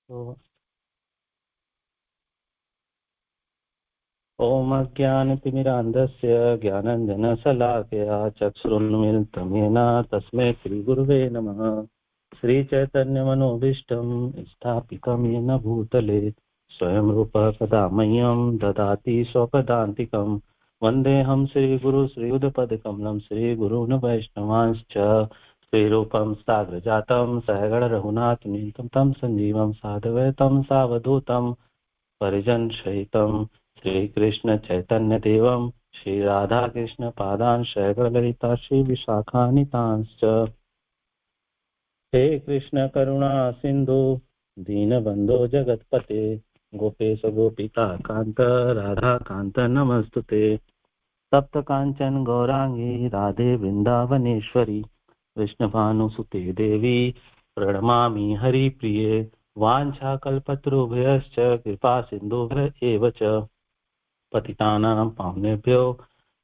तो ॐ अज्ञानतिमिरान्धस्य ज्ञानञ्जनशलाकया चक्षुरुन्मिलितं येन तस्मै श्रीगुरुवे नमः। श्रीचैतन्यमनोभीष्टं स्थापितं येन भूतले स्वयं रूपः कदा मह्यं ददाति स्वपदान्तिकं। वन्देऽहं श्रीगुरु श्रीयुतपदकमलं श्रीगुरून् वैष्णवांश्च श्रीरूपं साग्रजातं सहगण रघुनाथमीतं तं सञ्जीवं साधुवैतं सावधूतं परिजन सहितं श्रीकृष्ण चैतन्य देवं श्री राधा कृष्ण पादान शैखर ललिता श्री विशाखानितांश्च। हे कृष्ण करुणा सिंधु दीनबंधो जगत्पते गोपेश गोपिका कांत राधा कांत नमस्तुते। सप्त कांचन गौरांगी राधे वृंदावनेश्वरी कृष्णभानुसुते देवी प्रणमामि हरिप्रिये। वाञ्छाकल्पतरुभ्यश्च कृपा सिन्धुभ्य एव च पतितानां पावनेभ्यो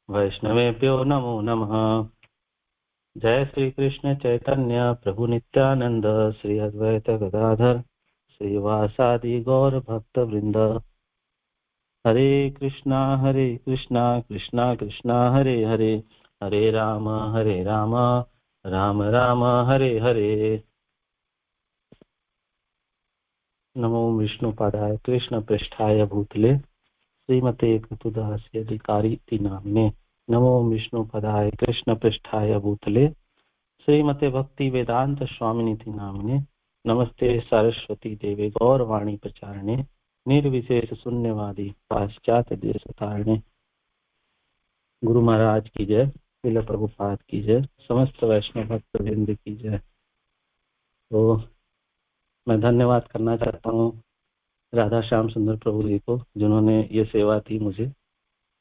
वैष्णवेभ्यो नमो नमः। जय श्री कृष्ण चैतन्य प्रभु नित्यानंद श्री अद्वैत गदाधर श्रीवासादि गौर भक्त वृंद। हरे कृष्णा कृष्णा कृष्णा हरे हरे हरे राम राम राम हरे हरे। नमो विष्णुपादाय कृष्ण पृष्ठाय भूतले श्रीमते कृतदास्य अधिकारी नाम्ने। नमो विष्णुपदाय कृष्ण पृष्ठाय भूतले श्रीमते भक्ति वेदांत स्वामिनीति नाम्ने। नमस्ते सरस्वती देवे गौरवाणी प्रचारणे निर्विशेष शून्यवादी पाश्चात्य देश तारणे। गुरु महाराज की जय, श्रील प्रभुपाद की जय, समस्त वैष्णव भक्त वृंद की जय। तो मैं धन्यवाद करना चाहता हूँ राधा श्याम सुंदर प्रभु जी को, जिन्होंने ये सेवा दी मुझे।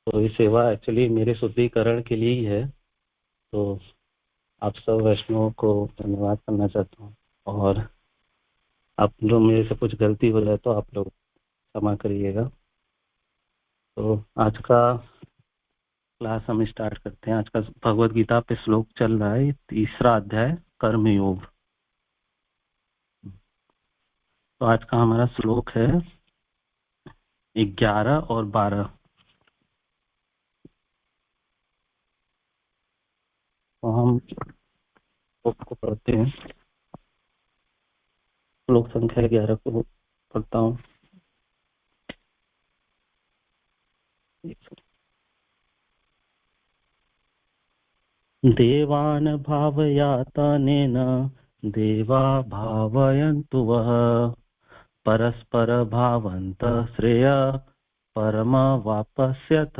तो ये सेवा एक्चुअली मेरे शुद्धिकरण के लिए ही है। तो आप सब वैष्णवों को धन्यवाद करना चाहता हूँ, और आप लोग मेरे से कुछ गलती हो जाए तो आप लोग क्षमा करिएगा। तो आज का क्लास हम स्टार्ट करते हैं। आज का भगवत गीता पे श्लोक चल रहा है, तीसरा अध्याय कर्मयोग। तो आज का हमारा श्लोक है 11 और 12। तो हम श्लोक को पढ़ते हैं। श्लोक संख्या 11 को पढ़ता हूँ। देवान् भावयातनेन देवा भावयन्तु वः परस्पर भावन्तः श्रेय परमवाप्स्यथ।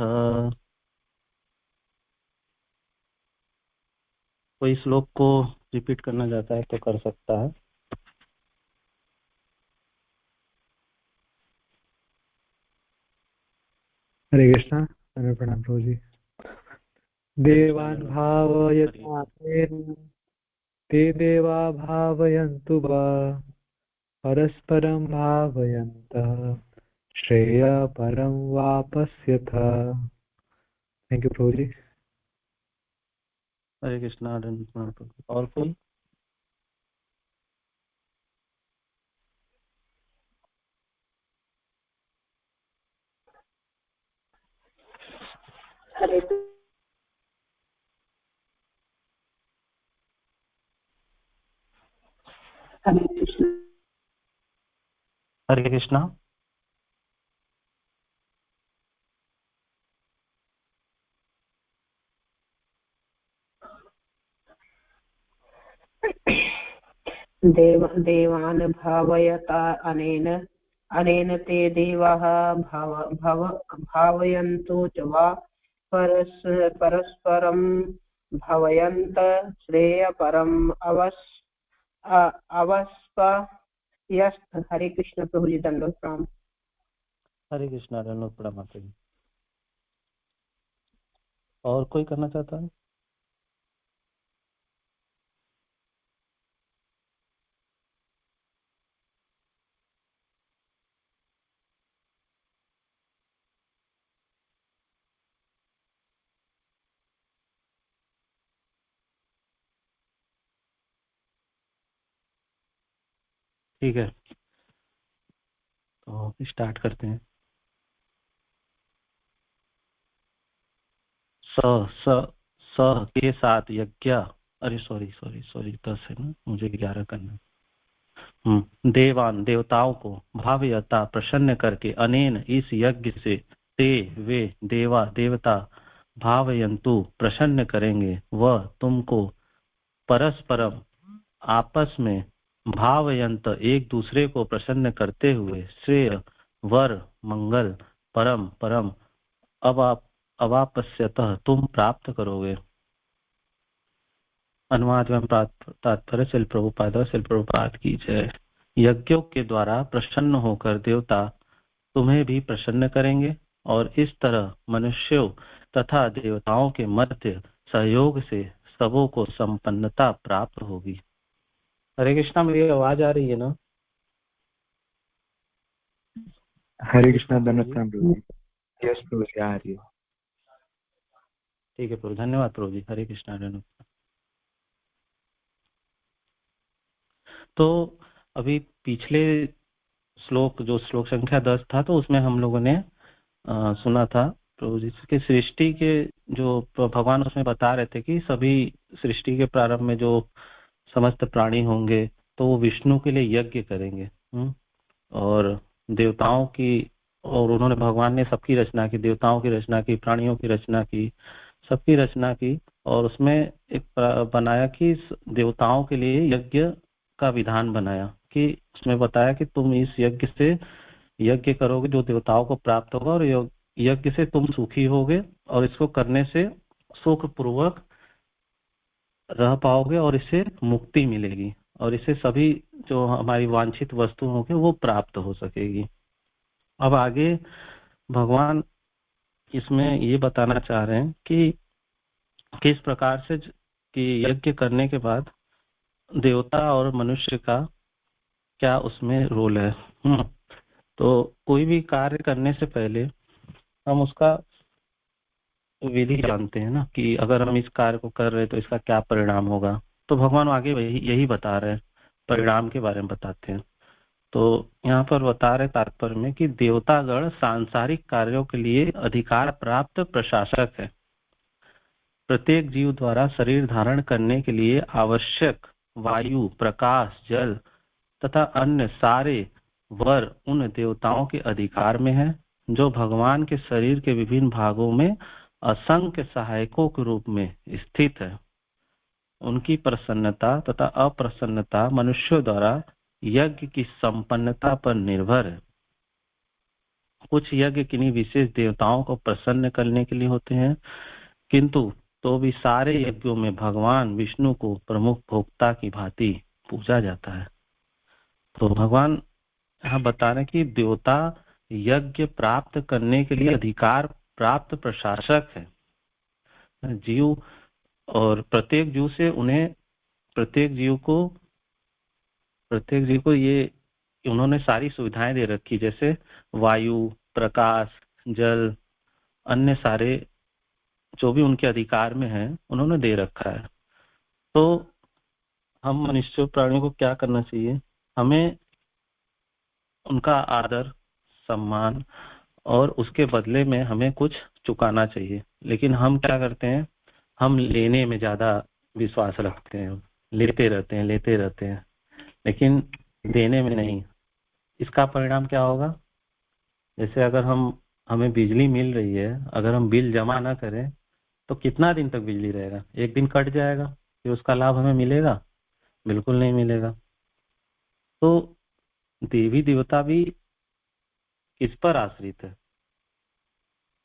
कोई श्लोक को रिपीट करना चाहता है तो कर सकता है। हरे कृष्णा। प्रणाम प्रभु जी। देवान् भावयतानेन ते देवा भावयन्तु वा परस्परं भावयन्तः श्रेय परम वापस्यथ। थैंक यू प्रभु जी। हरे कृष्णा। और कोई? हरे कृष्ण। हरे कृष्णा। देवान् भावयता अनेन अनेन ते देवाः भावयन्तु च वा परस्परं भावयन्त श्रेयपरम् अवस्पयस्त। हरे कृष्ण प्रभु जी, दंडवत प्रणाम। हरे कृष्णा। दंडवत प्रणाम माता जी। और कोई करना चाहता है? ठीक है। तो स्टार्ट करते हैं। स स स के साथ यज्ञ, अरे सॉरी सॉरी सॉरी 10 है ना, मुझे 11 करना। देवान देवताओं को भावयता प्रसन्न करके अनेन इस यज्ञ से ते वे देवा देवता भावयंतु प्रसन्न करेंगे, वह तुमको परस्परम आपस में भावयंत एक दूसरे को प्रसन्न करते हुए श्रेय वर मंगल परम परम अवापस्यतः तुम प्राप्त करोगे। अनुवाद एवं तात्पर्य शिल प्रभुपाद की जय। यज्ञों के द्वारा प्रसन्न होकर देवता तुम्हें भी प्रसन्न करेंगे और इस तरह मनुष्यों तथा देवताओं के मध्य सहयोग से सबों को संपन्नता प्राप्त होगी। हरे कृष्णा, मेरी आवाज आ रही है ना? हरे कृष्णा धन्यवाद प्रभु जी। यस प्रभु जी, आ रही है। ठीक है प्रभु, धन्यवाद प्रभु जी। हरे कृष्णा धन्यवाद। तो अभी पिछले श्लोक, जो श्लोक संख्या 10 था, तो उसमें हम लोगों ने सुना था प्रभु जी के सृष्टि के जो भगवान उसमें बता रहे थे कि सभी सृष्टि के प्रारंभ में जो समस्त प्राणी होंगे तो वो विष्णु के लिए यज्ञ करेंगे। और देवताओं की, और उन्होंने, भगवान ने सबकी रचना की, देवताओं की रचना की, प्राणियों की रचना की, सबकी रचना की, और उसमें एक बनाया कि देवताओं के लिए यज्ञ का विधान बनाया, कि उसमें बताया कि तुम इस यज्ञ से यज्ञ करोगे जो देवताओं को प्राप्त होगा, और यज्ञ से तुम सुखी होगे, और इसको करने से सुख पूर्वक रह पाओगे, और इससे मुक्ति मिलेगी, और इससे सभी जो हमारी वांछित वस्तु होंगे वो प्राप्त हो सकेगी। अब आगे भगवान इसमें ये बताना चाह रहे हैं कि किस प्रकार से कि यज्ञ करने के बाद देवता और मनुष्य का क्या उसमें रोल है। तो कोई भी कार्य करने से पहले हम उसका विधि जानते हैं ना, कि अगर हम इस कार्य को कर रहे हैं तो इसका क्या परिणाम होगा। तो भगवान आगे यही बता रहे हैं, परिणाम के बारे में बताते हैं। तो यहाँ पर बता रहे तात्पर्य में कि देवतागण सांसारिक कार्यों के लिए अधिकार प्राप्त प्रशासक है। प्रत्येक जीव द्वारा शरीर धारण करने के लिए आवश्यक वायु, प्रकाश, जल तथा अन्य सारे वर उन देवताओं के अधिकार में है, जो भगवान के शरीर के विभिन्न भागों में असंख्य सहायकों के रूप में स्थित है। उनकी प्रसन्नता तथा अप्रसन्नता मनुष्यों द्वारा यज्ञ की संपन्नता पर निर्भर है। कुछ यज्ञ किन्हीं विशेष देवताओं को प्रसन्न करने के लिए होते हैं, किंतु तो भी सारे यज्ञों में भगवान विष्णु को प्रमुख भोक्ता की भांति पूजा जाता है। तो भगवान यहाँ बता रहे हैं कि देवता यज्ञ प्राप्त करने के लिए अधिकार प्राप्त प्रशासक है। जीव, और प्रत्येक जीव से उन्हें, प्रत्येक जीव को ये उन्होंने सारी सुविधाएं दे रखी, जैसे वायु, प्रकाश, जल, अन्य सारे जो भी उनके अधिकार में है उन्होंने दे रखा है। तो हम मनुष्य प्राणियों को क्या करना चाहिए? हमें उनका आदर, सम्मान, और उसके बदले में हमें कुछ चुकाना चाहिए। लेकिन हम क्या करते हैं? हम लेने में ज्यादा विश्वास रखते हैं, लेते रहते हैं, लेकिन देने में नहीं। इसका परिणाम क्या होगा? जैसे अगर हमें बिजली मिल रही है, अगर हम बिल जमा ना करें तो कितना दिन तक बिजली रहेगा? एक दिन कट जाएगा, फिर उसका लाभ हमें मिलेगा? बिल्कुल नहीं मिलेगा। तो देवी देवता भी किस पर आश्रित है?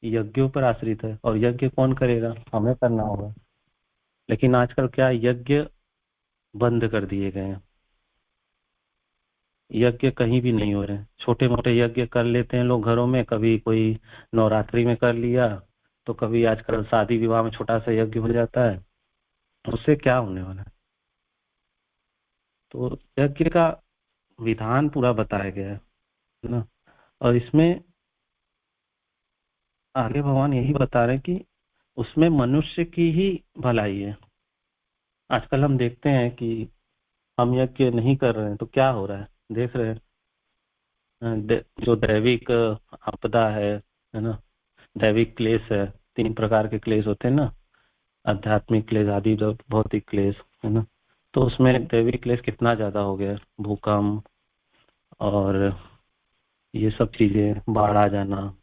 यज्ञों पर आश्रित है, और यज्ञ कौन करेगा? हमें करना होगा। लेकिन आजकल क्या, यज्ञ बंद कर दिए गए हैं, यज्ञ कहीं भी नहीं हो रहे। छोटे मोटे यज्ञ कर लेते हैं लोग घरों में, कभी कोई नवरात्रि में कर लिया, तो कभी आजकल शादी विवाह में छोटा सा यज्ञ हो जाता है। उससे क्या होने वाला है? तो यज्ञ का विधान पूरा बताया गया है ना। और इसमें आगे भगवान यही बता रहे हैं कि उसमें मनुष्य की ही भलाई है। आजकल हम देखते हैं कि हम यज्ञ नहीं कर रहे हैं तो क्या हो रहा है, देख रहे हैं। जो दैविक आपदा है ना, दैविक क्लेश है। 3 प्रकार के क्लेश होते हैं ना, आध्यात्मिक क्लेश, आदि भौतिक क्लेश, है ना। तो उसमें दैविक क्लेश कितना ज्यादा हो गया, भूकंप और ये सब चीजें, बाढ़ आ जाना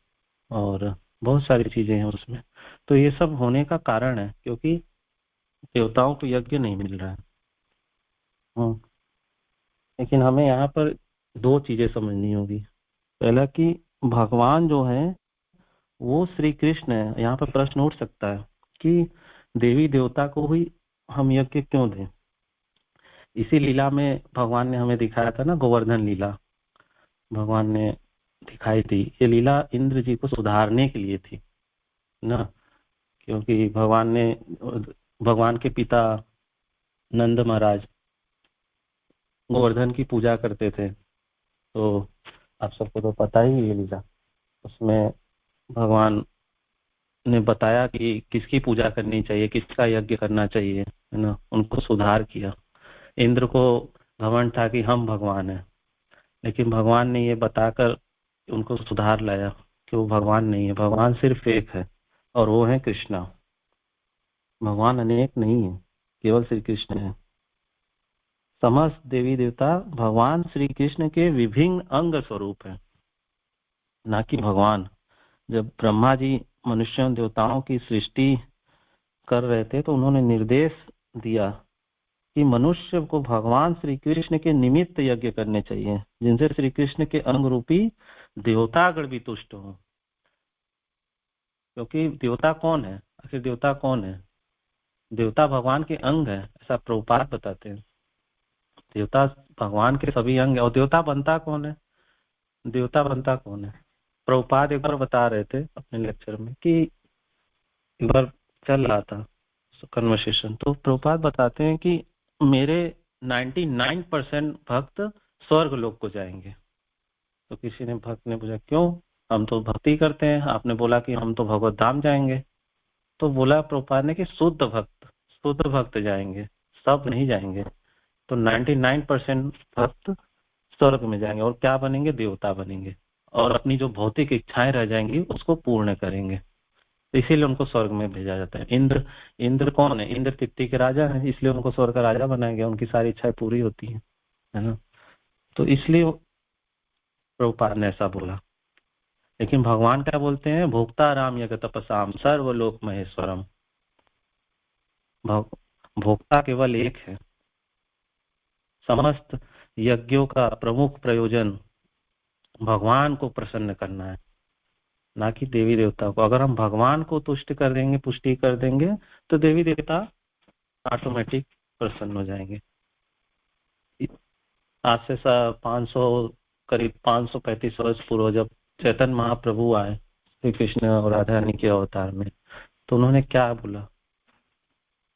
और बहुत सारी चीजें हैं उसमें। तो ये सब होने का कारण है क्योंकि देवताओं को यज्ञ नहीं मिल रहा है। लेकिन हमें यहाँ पर 2 चीजें समझनी होगी। पहला कि भगवान जो है वो श्री कृष्ण है। यहाँ पर प्रश्न उठ सकता है कि देवी देवता को ही हम यज्ञ क्यों दें। इसी लीला में भगवान ने हमें दिखाया था ना, गोवर्धन लीला भगवान ने दिखाई थी। ये लीला इंद्र जी को सुधारने के लिए थी ना, क्योंकि भगवान के पिता नंद महाराज गोवर्धन की पूजा करते थे। तो आप सबको तो पता ही है ये लीला। उसमें भगवान ने बताया कि किसकी पूजा करनी चाहिए, किसका यज्ञ करना चाहिए, है ना। उनको सुधार किया। इंद्र को घमंड था कि हम भगवान हैं, लेकिन भगवान ने ये बताकर उनको सुधार लाया कि वो भगवान नहीं है, भगवान सिर्फ एक है और वो है कृष्णा। भगवान अनेक नहीं है, केवल श्री कृष्ण है। समस्त देवी देवता भगवान श्री कृष्ण के विभिन्न अंग स्वरूप है, ना कि भगवान। जब ब्रह्मा जी मनुष्यों देवताओं की सृष्टि कर रहे थे तो उन्होंने निर्देश दिया कि मनुष्य को भगवान श्री कृष्ण के निमित्त यज्ञ करने चाहिए, जिनसे श्री कृष्ण के अंग रूपी देवतागण भी तुष्ट हो। क्योंकि देवता कौन है, आखिर देवता कौन है? देवता भगवान के अंग है, ऐसा प्रभुपाद बताते हैं। देवता भगवान के सभी अंग है। और देवता बनता कौन है? देवता बनता कौन है? प्रभुपाद एक बार बता रहे थे अपने लेक्चर में कि एक बार चल रहा था कन्वर्सेशन, तो प्रभुपाद बताते हैं कि मेरे 99% भक्त स्वर्ग लोक को जाएंगे। तो किसी ने भक्त ने पूछा क्यों, हम तो भक्ति करते हैं, आपने बोला कि हम तो भगवत धाम जाएंगे। तो बोला प्रभुपाद ने कि शुद्ध भक्त जाएंगे, सब नहीं जाएंगे। तो 99% भक्त स्वर्ग में जाएंगे और क्या बनेंगे? देवता बनेंगे, और अपनी जो भौतिक इच्छाएं रह जाएंगी उसको पूर्ण करेंगे। तो इसीलिए उनको स्वर्ग में भेजा जाता है। इंद्र कौन है? इंद्र तिथि के राजा है, इसलिए उनको स्वर्ग का राजा बनाया गया, उनकी सारी इच्छाएं पूरी होती है ना। तो इसलिए प्रभुपाद ने ऐसा बोला। लेकिन भगवान क्या बोलते हैं? भोक्ता राम यज्ञ तपसाम सर्वलोक महेश्वरम। भोक्ता केवल एक है। समस्त यज्ञों का प्रमुख प्रयोजन भगवान को प्रसन्न करना है, ना कि देवी देवता को। अगर हम भगवान को तुष्ट कर देंगे, पुष्टि कर देंगे, तो देवी देवता ऑटोमेटिक प्रसन्न हो जाएंगे। आज से 500 करीब 535 वर्ष पूर्व जब चैतन्य महाप्रभु आए श्री कृष्ण और राधा रानी के अवतार में, तो उन्होंने क्या बोला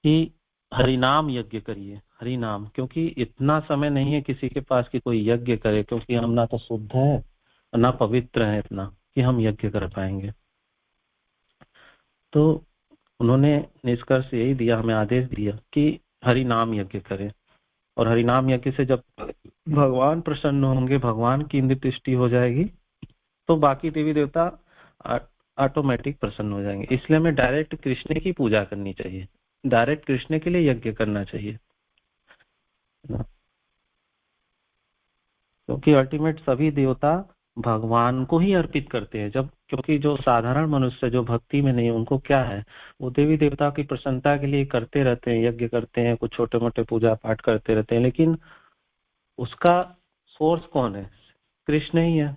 कि हरिनाम यज्ञ करिए, हरिनाम। क्योंकि इतना समय नहीं है किसी के पास कि कोई यज्ञ करे, क्योंकि हम ना तो शुद्ध है ना पवित्र है इतना कि हम यज्ञ कर पाएंगे। तो उन्होंने निष्कर्ष यही दिया, हमें आदेश दिया कि हरिनाम यज्ञ करें। और हरिनाम यज्ञ से जब भगवान प्रसन्न होंगे, भगवान की इंद्र तुष्टि हो जाएगी, तो बाकी देवी देवता ऑटोमेटिक प्रसन्न हो जाएंगे। इसलिए हमें डायरेक्ट कृष्ण की पूजा करनी चाहिए, डायरेक्ट कृष्ण के लिए यज्ञ करना चाहिए, क्योंकि अल्टीमेट सभी देवता भगवान को ही अर्पित करते हैं। जब क्योंकि जो साधारण मनुष्य जो भक्ति में नहीं, उनको क्या है, वो देवी देवता की प्रसन्नता के लिए करते रहते हैं, यज्ञ करते हैं, कुछ छोटे मोटे पूजा पाठ करते रहते हैं, लेकिन उसका सोर्स कौन है? कृष्ण ही है।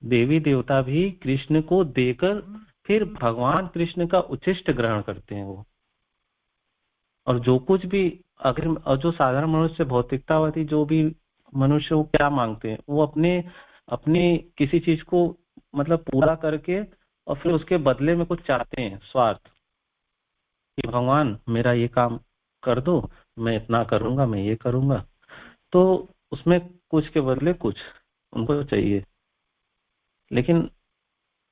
देवी देवता भी कृष्ण को देकर फिर भगवान कृष्ण का उच्छिष्ट ग्रहण करते हैं वो। और जो कुछ भी अगर, और जो साधारण मनुष्य भौतिकतावादी जो भी मनुष्य, वो क्या मांगते हैं? वो अपने अपने किसी चीज को मतलब पूरा करके और फिर उसके बदले में कुछ चाहते हैं, स्वार्थ, कि भगवान मेरा ये काम कर दो, मैं इतना करूंगा, मैं ये करूंगा। तो उसमें कुछ के बदले कुछ उनको चाहिए, लेकिन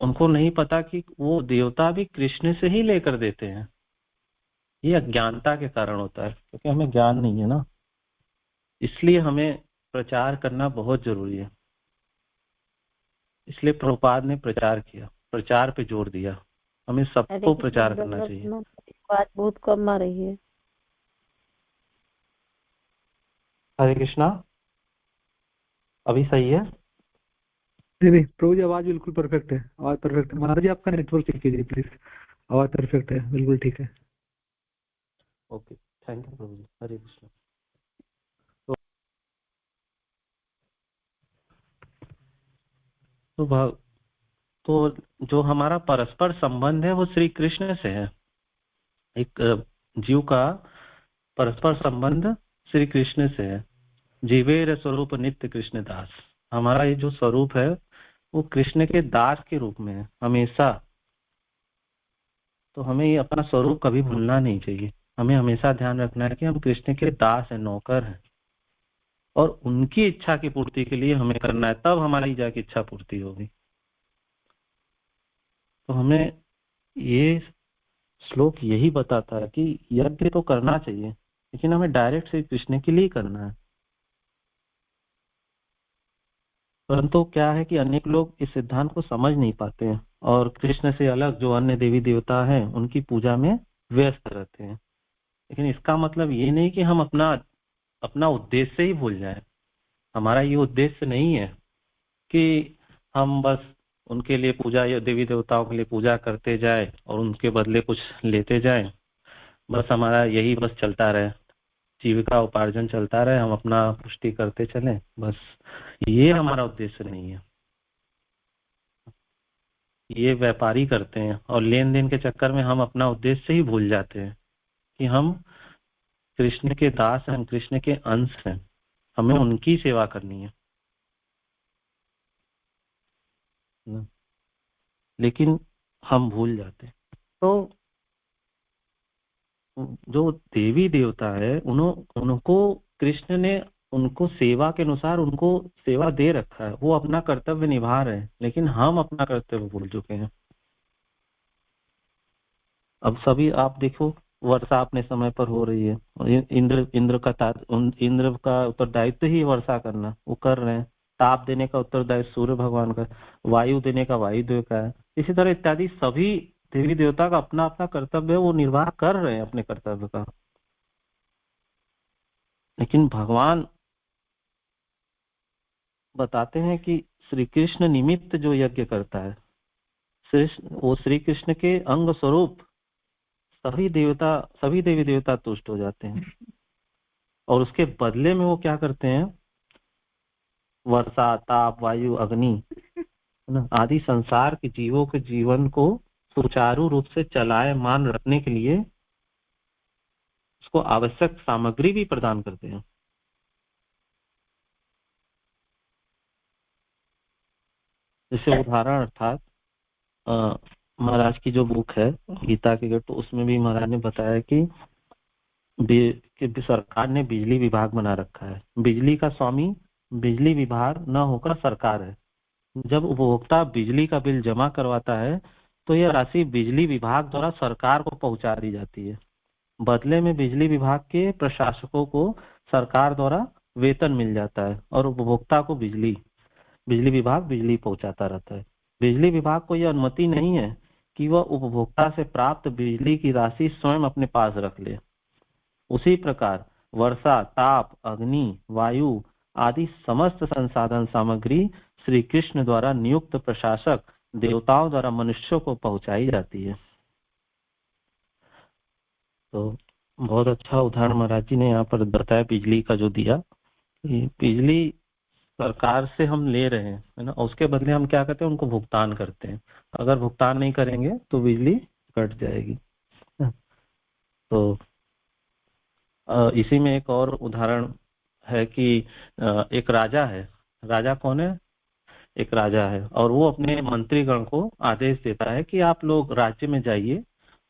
उनको नहीं पता कि वो देवता भी कृष्ण से ही लेकर देते हैं। ये अज्ञानता के कारण होता है, क्योंकि हमें ज्ञान नहीं है ना। इसलिए हमें प्रचार करना बहुत जरूरी है। इसलिए प्रभुपाद ने प्रचार किया, प्रचार पे जोर दिया। हमें सबको प्रचार करना चाहिए। बात बहुत कम आ रही है। हरे कृष्णा, अभी सही है? नहीं प्रभु जी, आवाज बिल्कुल परफेक्ट है, आवाज परफेक्ट है। महाराज जी आपका नेटवर्क चेक कीजिए प्लीज, आवाज परफेक्ट है, बिल्कुल ठीक है। ओके, थैंक यू प्रभु जी। हरे कृष्णा। तो जो हमारा परस्पर संबंध है वो श्री कृष्ण से है। एक जीव का परस्पर संबंध श्री कृष्ण से है। जीवेर स्वरूप नित्य कृष्ण दास। हमारा ये जो स्वरूप है वो कृष्ण के दास के रूप में है हमेशा। तो हमें ये अपना स्वरूप कभी भूलना नहीं चाहिए। हमें हमेशा ध्यान रखना है कि हम कृष्ण के दास हैं, नौकर हैं, और उनकी इच्छा की पूर्ति के लिए हमें करना है, तब हमारी जाके इच्छा पूर्ति होगी। तो हमें ये श्लोक यही बताता है कि यज्ञ तो करना चाहिए, लेकिन हमें डायरेक्ट श्री कृष्ण के लिए करना है। परंतु क्या है कि अनेक लोग इस सिद्धांत को समझ नहीं पाते हैं और कृष्ण से अलग जो अन्य देवी देवता हैं उनकी पूजा में व्यस्त रहते हैं। लेकिन इसका मतलब ये नहीं कि हम अपना उद्देश्य ही भूल जाएं। हमारा ये उद्देश्य नहीं है कि हम बस उनके लिए पूजा या देवी देवताओं के लिए पूजा करते जाए और उनके बदले कुछ लेते जाएं। बस हमारा यही बस चलता रहे, जीविका उपार्जन चलता रहे, हम अपना पुष्टि करते चलें, बस ये हमारा उद्देश्य नहीं है। ये व्यापारी करते हैं और लेन देन के चक्कर में हम अपना उद्देश्य ही भूल जाते हैं कि हम कृष्ण के दास हैं, कृष्ण के अंश हैं, हमें उनकी सेवा करनी है। लेकिन हम भूल जाते हैं। तो जो देवी देवता है उनको कृष्ण ने उनको सेवा के अनुसार उनको सेवा दे रखा है, वो अपना कर्तव्य निभा रहे हैं, लेकिन हम अपना कर्तव्य भूल चुके हैं। अब सभी आप देखो, वर्षा अपने समय पर हो रही है, इंद्र का उत्तरदायित्व ही वर्षा करना, वो कर रहे हैं। ताप देने का उत्तरदायित्व सूर्य भगवान का, वायु देने का वायुदेव का है। इसी तरह इत्यादि सभी देवी देवता का अपना अपना कर्तव्य है, वो निर्वाह कर रहे हैं अपने कर्तव्य का। लेकिन भगवान बताते हैं कि श्री कृष्ण निमित्त जो यज्ञ करता है, वो श्री कृष्ण के अंग स्वरूप सभी देवी देवता तुष्ट हो जाते हैं। और उसके बदले में वो क्या करते हैं, वर्षा, ताप, वायु, अग्नि आदि संसार के जीवों के जीवन को सुचारू रूप से चलायमान रखने के लिए उसको आवश्यक सामग्री भी प्रदान करते हैं। जैसे उदाहरण अर्थात महाराज की जो बुक है गीता की, तो उसमें भी महाराज ने बताया कि सरकार ने बिजली विभाग बना रखा है। बिजली का स्वामी बिजली विभाग न होकर सरकार है। जब उपभोक्ता बिजली का बिल जमा करवाता है तो यह राशि बिजली विभाग द्वारा सरकार को पहुंचा दी जाती है। बदले में बिजली विभाग के प्रशासकों को सरकार द्वारा वेतन मिल जाता है और उपभोक्ता को बिजली विभाग बिजली पहुंचाता रहता है। बिजली विभाग को यह अनुमति नहीं है कि वह उपभोक्ता से प्राप्त बिजली की राशि स्वयं अपने पास रख ले। उसी प्रकार वर्षा, ताप, अग्नि, वायु आदि समस्त संसाधन सामग्री श्री कृष्ण द्वारा नियुक्त प्रशासक देवताओं द्वारा मनुष्यों को पहुंचाई जाती है। तो बहुत अच्छा उदाहरण महाराज जी ने यहाँ पर बताया बिजली का जो दिया। बिजली सरकार से हम ले रहे हैं, है ना, उसके बदले हम क्या करते हैं, उनको भुगतान करते हैं। अगर भुगतान नहीं करेंगे तो बिजली कट जाएगी। तो इसी में एक और उदाहरण है कि एक राजा है। राजा कौन है? एक राजा है और वो अपने मंत्रीगण को आदेश देता है कि आप लोग राज्य में जाइए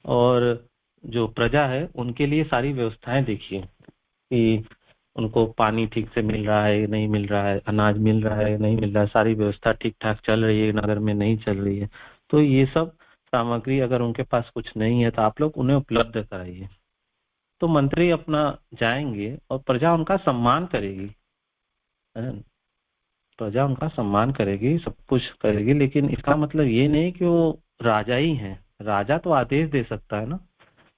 और जो प्रजा है उनके लिए सारी व्यवस्थाएं देखिए कि उनको पानी ठीक से मिल रहा है नहीं मिल रहा है, अनाज मिल रहा है नहीं मिल रहा है, सारी व्यवस्था ठीक ठाक चल रही है, नगर में नहीं चल रही है। तो ये सब सामग्री अगर उनके पास कुछ नहीं है तो आप लोग उन्हें उपलब्ध कराइए। तो मंत्री अपना जाएंगे और प्रजा उनका सम्मान करेगी, है ना? प्रजा उनका सम्मान करेगी, सब कुछ करेगी, लेकिन इसका मतलब ये नहीं कि वो राजा ही हैं। राजा तो आदेश दे सकता है ना,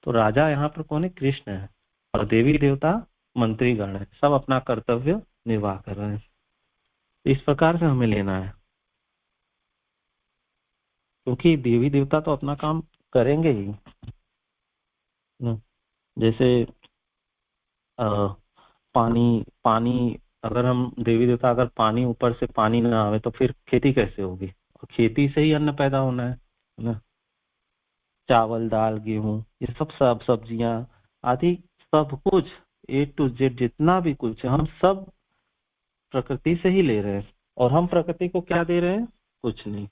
तो राजा यहाँ पर कौन है? कृष्ण है, और देवी देवता मंत्रीगण है, सब अपना कर्तव्य निर्वाह कर रहे हैं। इस प्रकार से हमें लेना है, क्योंकि देवी देवता तो अपना काम करेंगे ही न। जैसे पानी पानी अगर हम देवी देवता, अगर पानी ऊपर से पानी ना आवे तो फिर खेती कैसे होगी? और खेती से ही अन्न पैदा होना है ना। चावल, दाल, गेहूं, ये सब सब्जियां आदि सब कुछ A to Z जितना भी कुछ है, हम सब प्रकृति से ही ले रहे हैं। और हम प्रकृति को क्या दे रहे हैं? कुछ नहीं।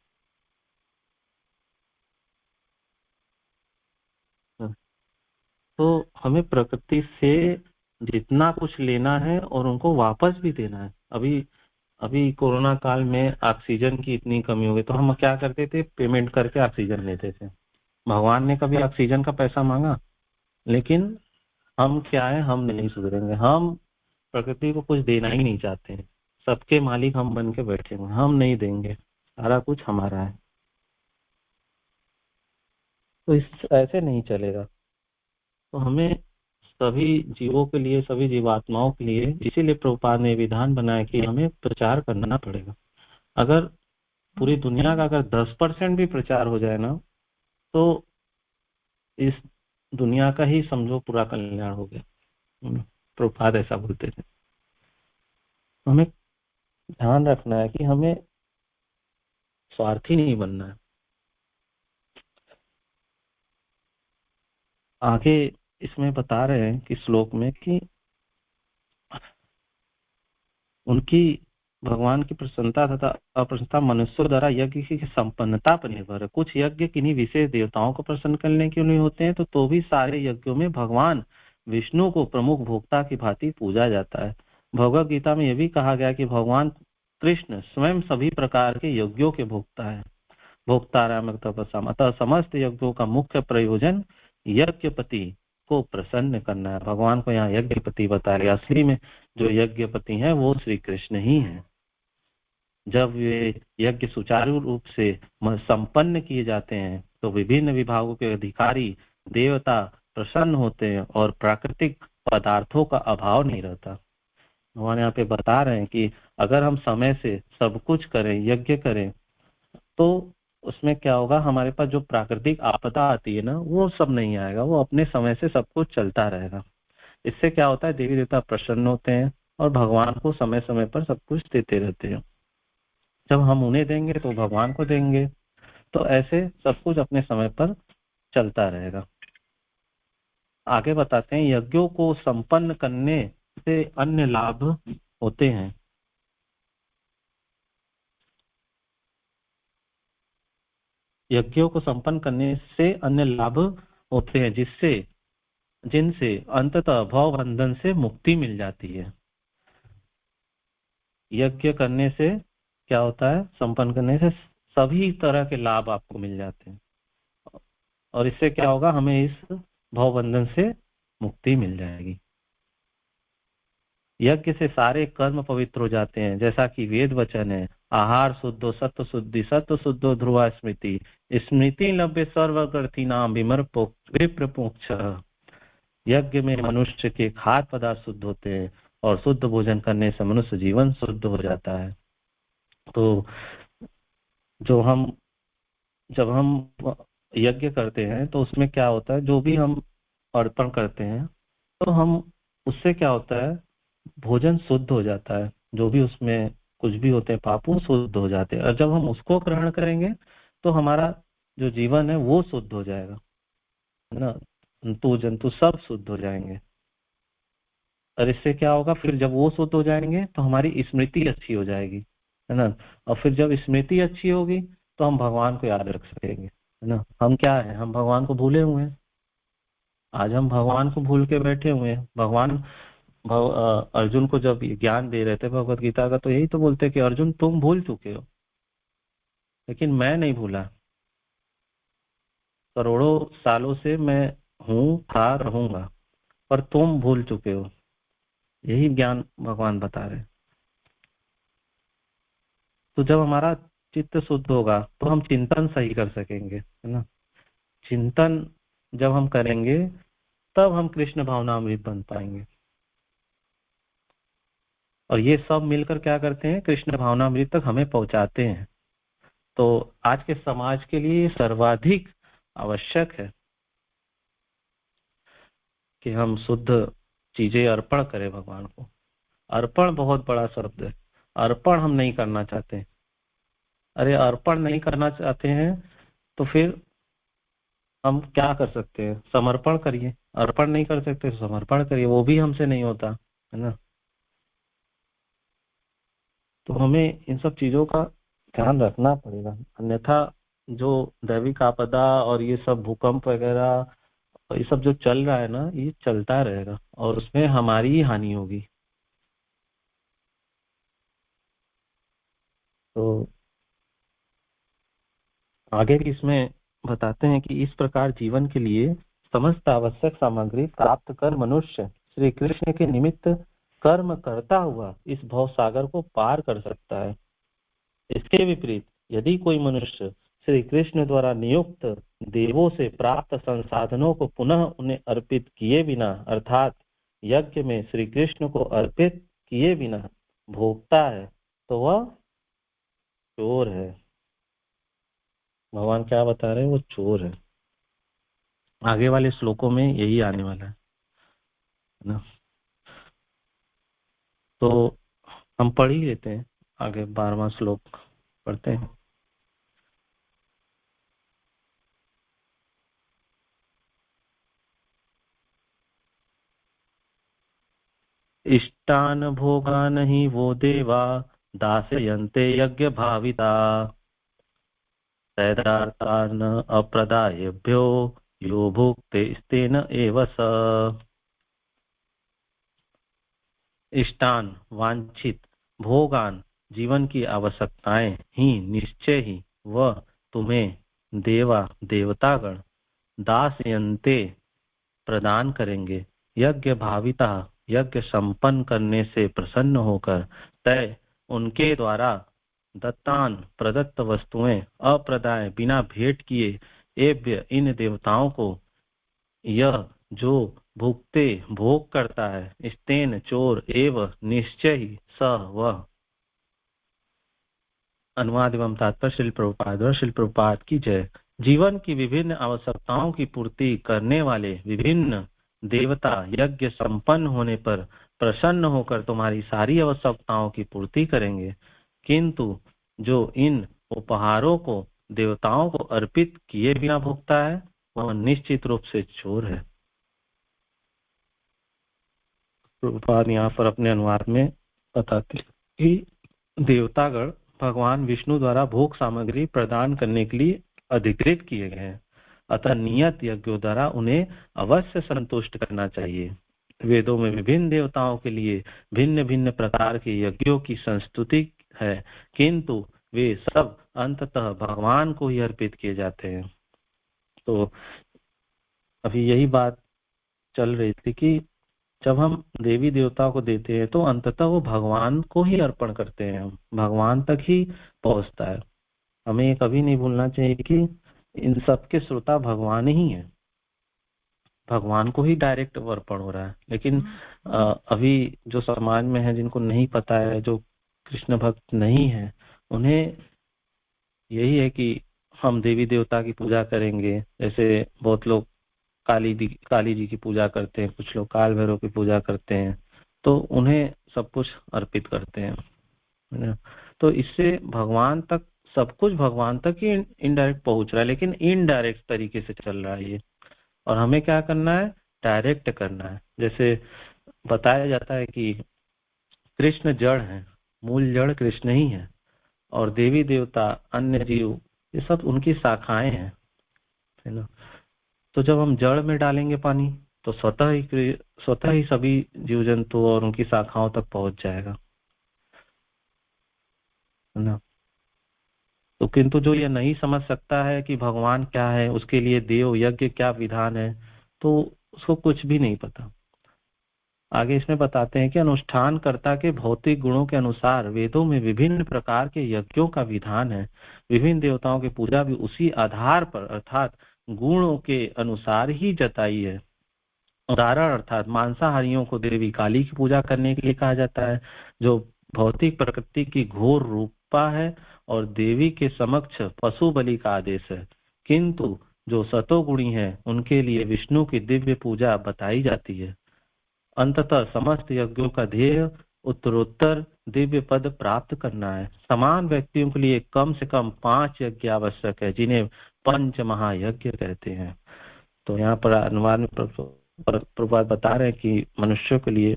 तो हमें प्रकृति से जितना कुछ लेना है और उनको वापस भी देना है। अभी अभी कोरोना काल में ऑक्सीजन की इतनी कमी हो गई, तो हम क्या करते थे? पेमेंट करके ऑक्सीजन लेते थे। भगवान ने कभी ऑक्सीजन का पैसा मांगा? लेकिन हम क्या है, हम नहीं सुधरेंगे। हम प्रकृति को कुछ देना ही नहीं चाहते हैं। सबके मालिक हम बन के बैठे हुए, हम नहीं देंगे, सारा कुछ हमारा है। तो इस ऐसे नहीं चलेगा। तो हमें सभी जीवों के लिए, सभी जीवात्माओं के लिए, इसीलिए प्रभुपाद ने विधान बनाया कि हमें प्रचार करना पड़ेगा। अगर पूरी दुनिया का अगर 10% भी प्रचार हो जाए ना, तो इस दुनिया का ही समझो पूरा कल्याण हो गया। प्रभुपाद ऐसा बोलते थे। हमें ध्यान रखना है कि हमें स्वार्थी नहीं बनना है। आगे इसमें बता रहे हैं कि श्लोक में कि उनकी भगवान की प्रसन्नता तथा अप्रसन्नता मनुष्यों द्वारा यज्ञ की संपन्नता पर निर्भर है। कुछ यज्ञ किन्हीं विशेष देवताओं को प्रसन्न करने के लिए होते हैं, तो भी सारे यज्ञों में भगवान विष्णु को प्रमुख भोक्ता की भांति पूजा जाता है। भगवद गीता में यह भी कहा गया कि भगवान कृष्ण स्वयं सभी प्रकार के यज्ञों के भोक्ता है। भोक्ताराम तपस्याम, अतः समस्त यज्ञों का मुख्य प्रयोजन यज्ञपति को प्रसन्न करना है। भगवान को यहाँ यज्ञपति बता रहे। असली में जो यज्ञपति हैं वो श्री कृष्ण ही हैं। जब ये यज्ञ सुचारू रूप से संपन्न किए जाते हैं, तो विभिन्न विभागों के अधिकारी देवता प्रसन्न होते हैं और प्राकृतिक पदार्थों का अभाव नहीं रहता। भगवान यहाँ पे बता रहे हैं कि अगर हम समय से सब कुछ करें, यज्ञ करें, तो उसमें क्या होगा? हमारे पास जो प्राकृतिक आपदा आती है ना, वो सब नहीं आएगा। वो अपने समय से सब कुछ चलता रहेगा। इससे क्या होता है? देवी देवता प्रसन्न होते हैं और भगवान को समय समय पर सब कुछ देते रहते हैं। जब हम उन्हें देंगे तो भगवान को देंगे। तो ऐसे सब कुछ अपने समय पर चलता रहेगा। आगे बताते हैं, यज्ञों को संपन्न करने से अन्य लाभ होते हैं। यज्ञों को संपन्न करने से अन्य लाभ होते हैं, जिनसे अंततः भव बंधन से मुक्ति मिल जाती है। यज्ञ करने से क्या होता है? संपन्न करने से सभी तरह के लाभ आपको मिल जाते हैं, और इससे क्या होगा? हमें इस भव बंधन से मुक्ति मिल जाएगी। यज्ञ से सारे कर्म पवित्र हो जाते हैं, जैसा कि वेद वचन है, आहार शुद्धो सत्व शुद्धि सत्व शुद्धो ध्रुवा स्मृति स्मृति लभ्य सर्वग्रथी नाम विप्र मोक्ष। यज्ञ में मनुष्य के खाद्य पदार्थ शुद्ध होते हैं, और शुद्ध भोजन करने से मनुष्य जीवन शुद्ध हो जाता है। तो जब हम यज्ञ करते हैं, तो उसमें क्या होता है? जो भी हम अर्पण करते हैं, तो हम उससे क्या होता है? भोजन शुद्ध हो जाता है। जो भी उसमें कुछ भी होते हैं पाप, वो शुद्ध हो जाते हैं। और जब हम उसको ग्रहण करेंगे, तो हमारा जो जीवन है वो शुद्ध हो जाएगा, है ना। जंतु जंतु सब शुद्ध हो जाएंगे। और इससे क्या होगा? फिर जब वो शुद्ध हो जाएंगे, तो हमारी स्मृति अच्छी हो जाएगी, है ना। और फिर जब स्मृति अच्छी होगी, तो हम भगवान को याद रख सकेंगे, है ना। हम क्या है? हम भगवान को भूले हुए हैं। आज हम भगवान को भूल के बैठे हुए हैं। भगवान अर्जुन को जब ज्ञान दे रहे थे भगवत गीता का, तो यही तो बोलते कि अर्जुन तुम भूल चुके हो, लेकिन मैं नहीं भूला। करोड़ों सालों से मैं हूँ, था, रहूंगा, पर तुम भूल चुके हो। यही ज्ञान भगवान बता रहे। तो जब हमारा चित्त शुद्ध होगा तो हम चिंतन सही कर सकेंगे, है ना। चिंतन जब हम करेंगे तब हम कृष्ण भावनामृत बन पाएंगे। और ये सब मिलकर क्या करते हैं, कृष्ण भावनामृत तक हमें पहुंचाते हैं। तो आज के समाज के लिए सर्वाधिक आवश्यक है कि हम शुद्ध चीजें अर्पण करें भगवान को। अर्पण बहुत बड़ा शब्द है। अर्पण हम नहीं करना चाहते। अरे अर्पण नहीं करना चाहते हैं तो फिर हम क्या कर सकते हैं, समर्पण करिए। अर्पण नहीं कर सकते तो समर्पण करिए, वो भी हमसे नहीं होता, है ना। तो हमें इन सब चीजों का ध्यान रखना पड़ेगा, अन्यथा जो दैविक आपदा और ये सब भूकंप वगैरह ये सब जो चल रहा है ना, ये चलता रहेगा और उसमें हमारी ही हानि होगी। तो आगे भी इसमें बताते हैं कि इस प्रकार जीवन के लिए समस्त आवश्यक सामग्री प्राप्त कर मनुष्य श्री कृष्ण के निमित्त कर्म करता हुआ इस भव सागर को पार कर सकता है। इसके विपरीत यदि कोई मनुष्य श्री कृष्ण द्वारा नियुक्त देवों से प्राप्त संसाधनों को पुनः उन्हें अर्पित किए बिना, अर्थात यज्ञ में श्री कृष्ण को अर्पित किए बिना भोगता है तो वह चोर है। भगवान क्या बता रहे हैं, वो चोर है। आगे वाले श्लोकों में यही आने वाला है ना। तो हम पढ़ ही लेते हैं, आगे 12वां श्लोक पढ़ते हैं। इष्टान भोगान ही वो देवा दासयन्ते यज्ञ भाविता तैदार्थान अप्रदायभ्यो यो भुक्ते स्तेन एव स। इष्टान वांछित, भोगान जीवन की आवश्यकताएं ही निश्चय ही वह तुम्हें देवा देवतागण दासयन्ते प्रदान करेंगे, यज्ञ भाविता यज्ञ संपन्न करने से प्रसन्न होकर तय उनके द्वारा दत्तान प्रदत्त वस्तुएं अप्रदाय बिना भेंट किए एव्य इन देवताओं को यह जो भुगते भोग करता है स्तेन चोर एव निश्चय ही स वह। अनुवाद एवं तात्पर्य श्रील प्रभुपाद और श्रील प्रभुपाद की जय। जीवन की विभिन्न आवश्यकताओं की पूर्ति करने वाले विभिन्न देवता यज्ञ संपन्न होने पर प्रसन्न होकर तुम्हारी सारी आवश्यकताओं की पूर्ति करेंगे, किंतु जो इन उपहारों को देवताओं को अर्पित किए बिना भोगता है वह निश्चित रूप से चोर है। प्रभुपाद यहाँ पर अपने अनुवाद में बताते कि देवतागण भगवान विष्णु द्वारा भोग सामग्री प्रदान करने के लिए अधिकृत किए गए हैं, अतः नियत यज्ञों द्वारा उन्हें अवश्य संतुष्ट करना चाहिए। वेदों में विभिन्न देवताओं के लिए भिन्न भिन्न प्रकार के यज्ञों की संस्तुति है, किंतु वे सब अंततः भगवान को ही अर्पित किए जाते हैं। तो अभी यही बात चल रही थी कि जब हम देवी देवताओं को देते हैं तो अंततः वो भगवान को ही अर्पण करते हैं, हम भगवान तक ही पहुंचता है। हमें ये कभी नहीं भूलना चाहिए कि इन सब के श्रोता भगवान ही है, भगवान को ही डायरेक्ट अर्पण हो रहा है। लेकिन अभी जो समाज में है, जिनको नहीं पता है, जो कृष्ण भक्त नहीं है, उन्हें यही है कि हम देवी देवता की पूजा करेंगे। जैसे बहुत लोग काली जी की पूजा करते हैं, कुछ लोग काल भैरव की पूजा करते हैं, तो उन्हें सब कुछ अर्पित करते हैं। तो इससे भगवान तक, सब कुछ भगवान तक ही इनडायरेक्ट पहुंच रहा है, लेकिन इनडायरेक्ट तरीके से चल रहा है ये। और हमें क्या करना है, डायरेक्ट करना है। जैसे बताया जाता है कि कृष्ण जड़ है, मूल जड़ कृष्ण ही है, और देवी देवता अन्य जीव ये सब उनकी शाखाएं हैं, है ना। तो जब हम जड़ में डालेंगे पानी तो स्वतः ही सभी जीव जंतु और उनकी शाखाओं तक पहुंच जाएगा, है ना। तो किंतु जो ये नहीं समझ सकता है कि भगवान क्या है, उसके लिए देव यज्ञ क्या विधान है, तो उसको कुछ भी नहीं पता। आगे इसमें बताते हैं कि अनुष्ठानकर्ता के भौतिक गुणों के अनुसार वेदों में विभिन्न प्रकार के यज्ञों का विधान है। विभिन्न देवताओं की पूजा भी उसी आधार पर अर्थात गुणों के अनुसार ही जताई है। उदाहरण अर्थात मांसाहारियों को देवी काली की पूजा करने के लिए कहा जाता है, जो भौतिक प्रकृति की घोर रूपा है, और देवी के समक्ष पशु बलि का आदेश है। किंतु जो सतोगुणी है उनके लिए विष्णु की दिव्य पूजा बताई जाती है। अंततः समस्त यज्ञों का ध्येय उत्तरोत्तर दिव्य पद प्राप्त करना है। समान व्यक्तियों के लिए कम से कम 5 यज्ञ आवश्यक है, जिन्हें पंच महायज्ञ कहते हैं। तो यहाँ पर अनुवाद में प्रभुपाद बता रहे हैं कि मनुष्यों के लिए,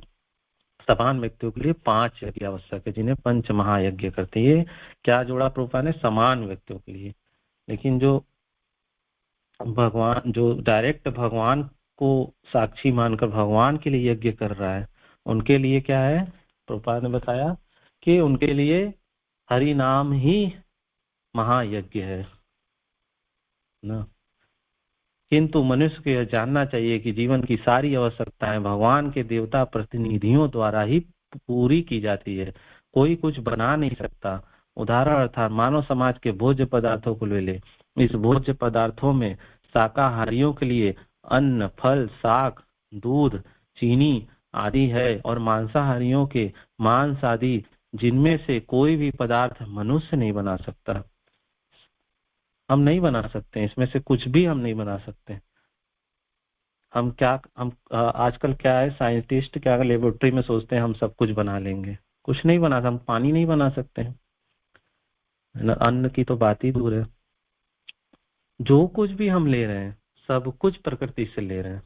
समान व्यक्तियों के लिए 5 यज्ञ आवश्यक है, जिन्हें पंच महायज्ञ करते हैं। ये क्या जोड़ा प्रभुपाद ने? समान व्यक्तियों के लिए। लेकिन जो भगवान, जो डायरेक्ट भगवान को साक्षी मानकर भगवान के लिए यज्ञ कर रहा है, उनके लिए क्या है? प्रभुपाद ने बताया कि उनके लिए हरि नाम ही महायज्ञ है ना। किंतु मनुष्य को यह जानना चाहिए कि जीवन की सारी आवश्यकताएं भगवान के देवता प्रतिनिधियों द्वारा ही पूरी की जाती है, कोई कुछ बना नहीं सकता। उदाहरण अर्थात मानव समाज के भोज्य पदार्थों को ले ले। इस भोज्य पदार्थों में शाकाहारियों के लिए अन्न, फल, शाक, दूध, चीनी आदि है, और मांसाहारियों के मांस आदि, जिनमें से कोई भी पदार्थ मनुष्य नहीं बना सकता। हम नहीं बना सकते, इसमें से कुछ भी हम नहीं बना सकते। हम आजकल क्या है, साइंटिस्ट क्या लेबोरेटरी में सोचते हैं हम सब कुछ बना लेंगे, कुछ नहीं बना। हम पानी नहीं बना सकते हैं, अन्न की तो बात ही दूर है। जो कुछ भी हम ले रहे हैं सब कुछ प्रकृति से ले रहे हैं,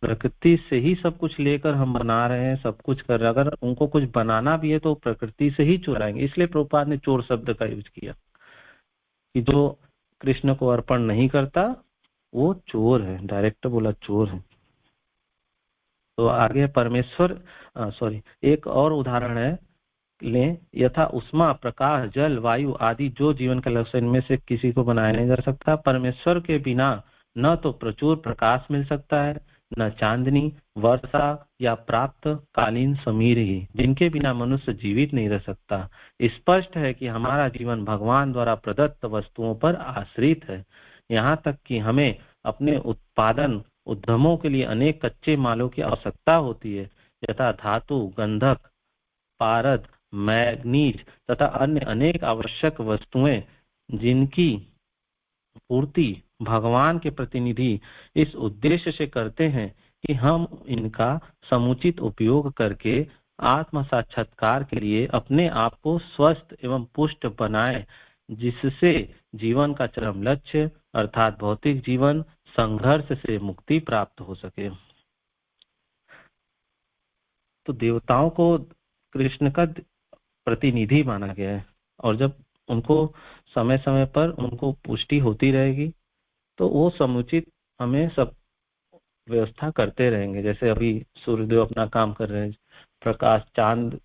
प्रकृति से ही सब कुछ लेकर हम बना रहे हैं, सब कुछ कर रहे हैं। अगर उनको कुछ बनाना भी है तो प्रकृति से ही चुराएंगे। इसलिए प्रभुपाद ने चोर शब्द का यूज किया कि जो कृष्ण को अर्पण नहीं करता वो चोर है, डायरेक्ट बोला चोर है। तो आगे परमेश्वर एक और उदाहरण है लें, यथा उष्मा, प्रकाश, जल, वायु आदि जो जीवन का लक्ष्य, इनमें से किसी को बनाया नहीं जा सकता। परमेश्वर के बिना न तो प्रचुर प्रकाश मिल सकता है, न चांदनी, वर्षा या प्राप्त कालीन समीर ही, जिनके बिना मनुष्य जीवित नहीं रह सकता। स्पष्ट है कि हमारा जीवन भगवान द्वारा प्रदत्त वस्तुओं पर आश्रित है। यहाँ तक कि हमें अपने उत्पादन उद्यमों के लिए अनेक कच्चे मालों की आवश्यकता होती है, यथा धातु, गंधक, पारद, मैग्नीज तथा अन्य अनेक आवश्यक वस्तुएं, जिनकी पूर्ति भगवान के प्रतिनिधि इस उद्देश्य से करते हैं कि हम इनका समुचित उपयोग करके आत्म साक्षात्कार के लिए अपने आप को स्वस्थ एवं पुष्ट बनाएं, जिससे जीवन का चरम लक्ष्य अर्थात भौतिक जीवन संघर्ष से मुक्ति प्राप्त हो सके। तो देवताओं को कृष्ण का प्रतिनिधि माना गया है, और जब उनको समय समय पर उनको पुष्टि होती रहेगी तो वो समुचित हमें सब व्यवस्था करते रहेंगे। जैसे अभी सूर्यदेव अपना काम कर रहे हैं, प्रकाश, चांद,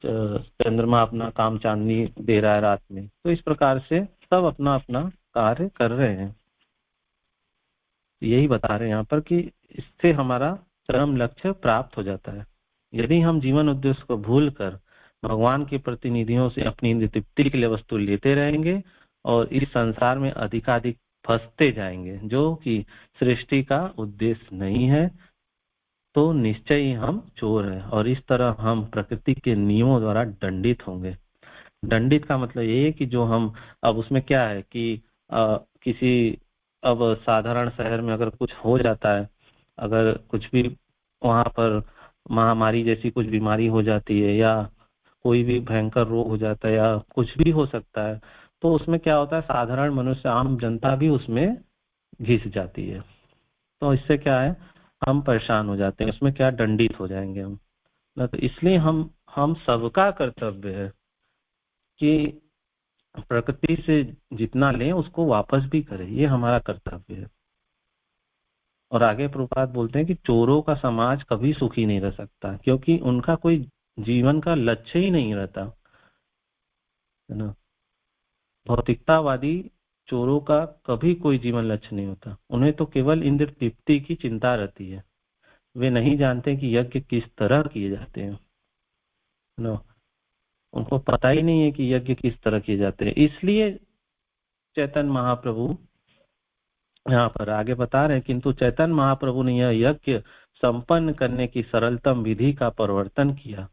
चंद्रमा अपना काम चांदनी दे रहा है रात में, तो इस प्रकार से सब अपना अपना कार्य कर रहे हैं। यही बता रहे हैं यहाँ पर कि इससे हमारा चरम लक्ष्य प्राप्त हो जाता है। यदि हम जीवन उद्देश्य को भूलकर भगवान के प्रतिनिधियों से अपनी तृप्ति के लिए वस्तु लेते रहेंगे और इस संसार में अधिकाधिक फंसते जाएंगे, जो कि सृष्टि का उद्देश्य नहीं है, तो निश्चय ही हम चोर हैं, और इस तरह हम प्रकृति के नियमों द्वारा दंडित होंगे। दंडित का मतलब ये है कि जो हम अब उसमें क्या है कि किसी अब साधारण शहर में अगर कुछ हो जाता है, अगर कुछ भी वहां पर महामारी जैसी कुछ बीमारी हो जाती है या कोई भी भयंकर रोग हो जाता है या कुछ भी हो सकता है, तो उसमें क्या होता है, साधारण मनुष्य, आम जनता भी उसमें घिस जाती है। तो इससे क्या है, हम परेशान हो जाते हैं, उसमें क्या दंडित हो जाएंगे हम। तो इसलिए हम सबका कर्तव्य है कि प्रकृति से जितना लें उसको वापस भी करें, ये हमारा कर्तव्य है। और आगे प्रभुपाद बोलते हैं कि चोरों का समाज कभी सुखी नहीं रह सकता, क्योंकि उनका कोई जीवन का लक्ष्य ही नहीं रहता है ना। भौतिकतावादी चोरों का कभी कोई जीवन लक्ष्य नहीं होता, उन्हें तो केवल इंद्र तृप्ति की चिंता रहती है। वे नहीं जानते कि यज्ञ किस तरह किए जाते हैं। नो, उनको पता ही नहीं है कि यज्ञ किस तरह किए जाते हैं। इसलिए चैतन्य महाप्रभु यहाँ पर आगे बता रहे हैं, किंतु चैतन्य महाप्रभु ने यह यज्ञ संपन्न करने की सरलतम विधि का प्रवर्तन किया।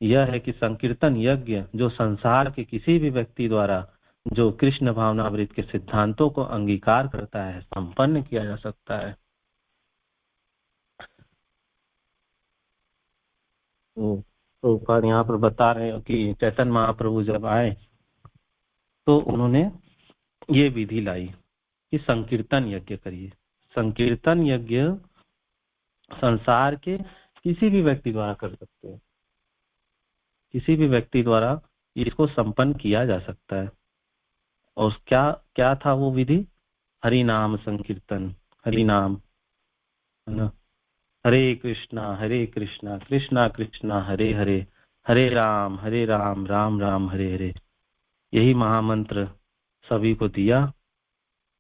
यह है कि संकीर्तन यज्ञ जो संसार के किसी भी व्यक्ति द्वारा जो कृष्ण भावनामृत के सिद्धांतों को अंगीकार करता है संपन्न किया जा सकता है। तो प्रभुपाद यहाँ पर बता रहे हैं कि चैतन्य महाप्रभु जब आए तो उन्होंने ये विधि लाई कि संकीर्तन यज्ञ करिए। संकीर्तन यज्ञ संसार के किसी भी व्यक्ति द्वारा कर सकते हैं, किसी भी व्यक्ति द्वारा इसको संपन्न किया जा सकता है। और क्या क्या था वो विधि? हरि नाम संकीर्तन, हरि नाम, है ना, हरे कृष्णा कृष्णा कृष्णा हरे हरे, हरे राम राम राम हरे हरे। यही महामंत्र सभी को दिया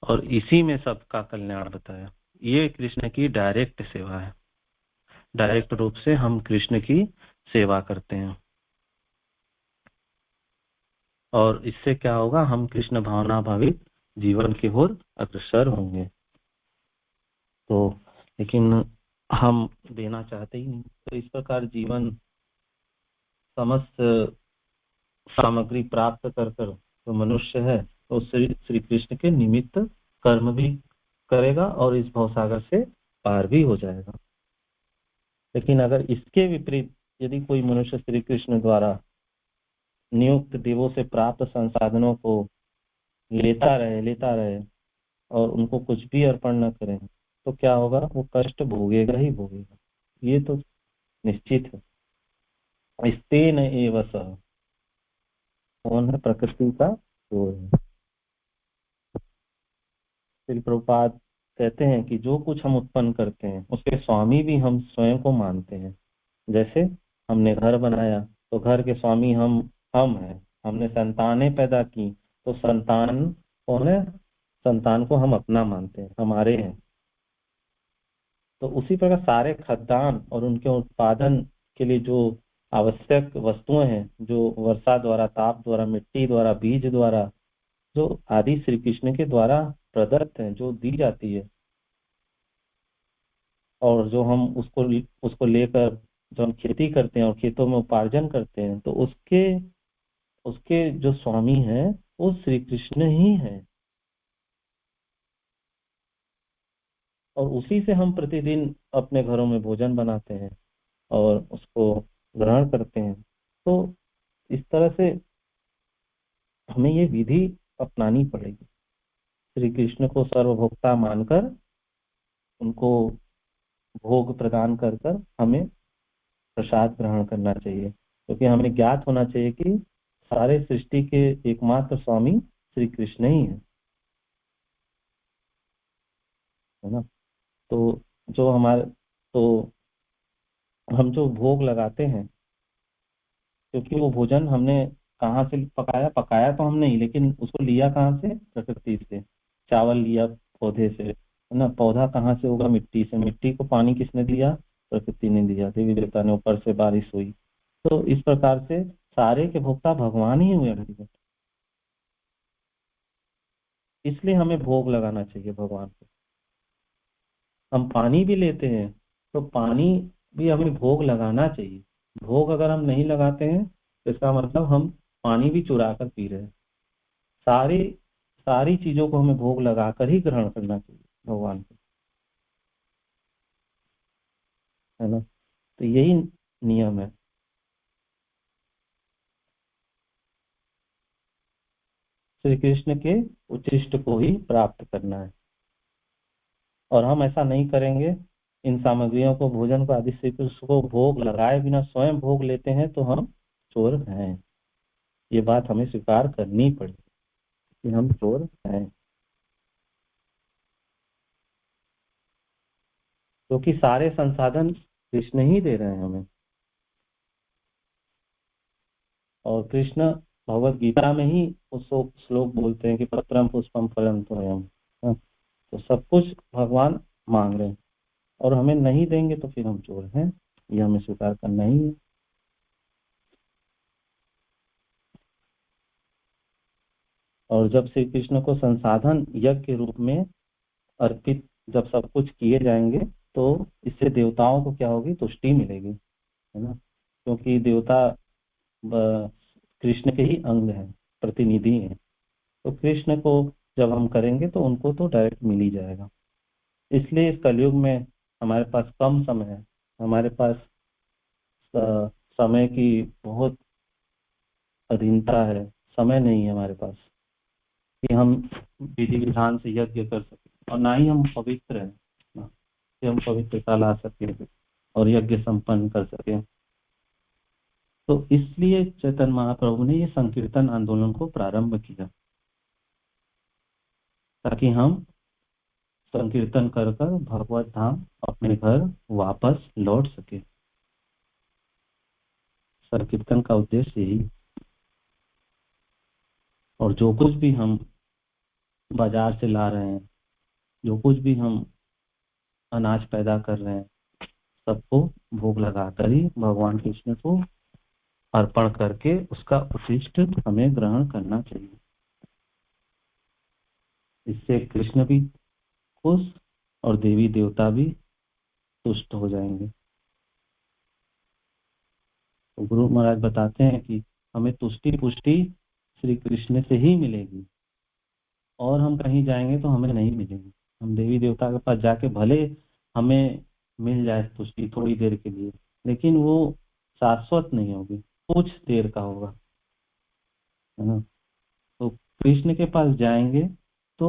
और इसी में सबका कल्याण बताया। ये कृष्ण की डायरेक्ट सेवा है, डायरेक्ट रूप से हम कृष्ण की सेवा करते हैं और इससे क्या होगा, हम कृष्ण भावना भावित जीवन की ओर अग्रसर होंगे। तो लेकिन हम देना चाहते ही नहीं। तो इस प्रकार जीवन समस्त सामग्री प्राप्त कर जो मनुष्य है तो श्री कृष्ण के निमित्त कर्म भी करेगा और इस भवसागर से पार भी हो जाएगा। लेकिन अगर इसके विपरीत यदि कोई मनुष्य श्री कृष्ण द्वारा नियुक्त देवों से प्राप्त संसाधनों को लेता रहे और उनको कुछ भी अर्पण न करें तो क्या होगा, वो कष्ट भोगेगा ही भोगेगा, ये तो निश्चित है। स्तेन एव सः, कौन है? प्रकृति का जोड़ है। श्री प्रभुपाद कहते हैं कि जो कुछ हम उत्पन्न करते हैं उसके स्वामी भी हम स्वयं को मानते हैं। जैसे हमने घर बनाया तो घर के स्वामी हम हैं। हमने संतानें पैदा की तो संतान कौन है? संतान को हम अपना मानते हैं, हमारे हैं। तो उसी प्रकार सारे खाद्यान्न और उनके उत्पादन के लिए जो आवश्यक वस्तुएं हैं, जो वर्षा द्वारा, ताप द्वारा, मिट्टी द्वारा, बीज द्वारा, जो आदि श्री कृष्ण के द्वारा प्रदत्त है, जो दी जाती है और जो हम उसको लेकर जो हम खेती करते हैं और खेतों में उपार्जन करते हैं, तो उसके जो स्वामी हैं वो श्री कृष्ण ही हैं। और उसी से हम प्रतिदिन अपने घरों में भोजन बनाते हैं और उसको ग्रहण करते हैं। तो इस तरह से हमें ये विधि अपनानी पड़ेगी। श्री कृष्ण को सर्वभोक्ता मानकर उनको भोग प्रदान कर हमें प्रसाद ग्रहण करना चाहिए, क्योंकि हमें ज्ञात होना चाहिए कि सारे सृष्टि के एकमात्र स्वामी श्री कृष्ण ही है ना। तो जो हमारे हम जो भोग लगाते हैं, क्योंकि वो भोजन हमने कहाँ से पकाया तो हम नहीं, लेकिन उसको लिया कहाँ से? प्रकृति से। चावल लिया पौधे से, है ना। पौधा कहाँ से होगा? मिट्टी से। मिट्टी को पानी किसने दिया? प्रकृति ने दिया, देवी देवता ने, ऊपर से बारिश हुई। तो इस प्रकार से सारे के भोक्ता भगवान ही हुए हैं। इसलिए हमें भोग लगाना चाहिए भगवान को। हम पानी भी लेते हैं तो पानी भी हमें भोग लगाना चाहिए। भोग अगर हम नहीं लगाते हैं तो इसका मतलब हम पानी भी चुरा कर पी रहे हैं। सारी चीजों को हमें भोग लगाकर ही ग्रहण करना चाहिए भगवान को, है ना। तो यही नियम है। श्री कृष्ण के उच्छिष्ट को ही प्राप्त करना है और हम ऐसा नहीं करेंगे, इन सामग्रियों को, भोजन को, आदि श्री कृष्ण को भोग लगाए बिना स्वयं भोग लेते हैं तो हम चोर हैं। ये बात हमें स्वीकार करनी पड़ेगी कि हम चोर हैं, क्योंकि सारे संसाधन कृष्ण ही दे रहे हैं हमें। और कृष्ण भगवत गीता में ही उस श्लोक बोलते हैं कि पत्रम पुष्पम फलम तोयम, तो सब कुछ भगवान मांग रहे हैं। और हमें नहीं देंगे तो फिर हम चोर हैं, ये हमें स्वीकार करना ही है। और जब श्री कृष्ण को संसाधन यज्ञ के रूप में अर्पित जब सब कुछ किए जाएंगे तो इससे देवताओं को क्या होगी, तुष्टि मिलेगी, है ना, क्योंकि देवता कृष्ण के ही अंग हैं, प्रतिनिधि हैं। तो कृष्ण को जब हम करेंगे तो उनको तो डायरेक्ट मिल ही जाएगा। इसलिए इस कलयुग में हमारे पास कम समय है, हमारे पास समय की बहुत अधीनता है, समय नहीं है हमारे पास कि हम विधि विधान से यज्ञ कर सके, और ना ही हम पवित्र हैं ना कि हम पवित्रता ला सके और यज्ञ संपन्न कर सके। तो इसलिए चैतन्य महाप्रभु ने ये संकीर्तन आंदोलन को प्रारंभ किया, ताकि हम संकीर्तन कर कर भगवत धाम अपने घर वापस लौट सके। संकीर्तन का उद्देश्य यही। और जो कुछ भी हम बाजार से ला रहे हैं, जो कुछ भी हम अनाज पैदा कर रहे हैं, सबको भोग लगाकर ही भगवान कृष्ण को अर्पण करके उसका उचिष्ट हमें ग्रहण करना चाहिए। इससे कृष्ण भी खुश और देवी देवता भी तुष्ट हो जाएंगे। तो गुरु महाराज बताते हैं कि हमें तुष्टि पुष्टि श्री कृष्ण से ही मिलेगी, और हम कहीं जाएंगे तो हमें नहीं मिलेगी। हम देवी देवता के पास जाके भले हमें मिल जाए तुष्टि थोड़ी देर के लिए, लेकिन वो शाश्वत नहीं होगी, कुछ देर का होगा, है ना। तो कृष्ण के पास जाएंगे तो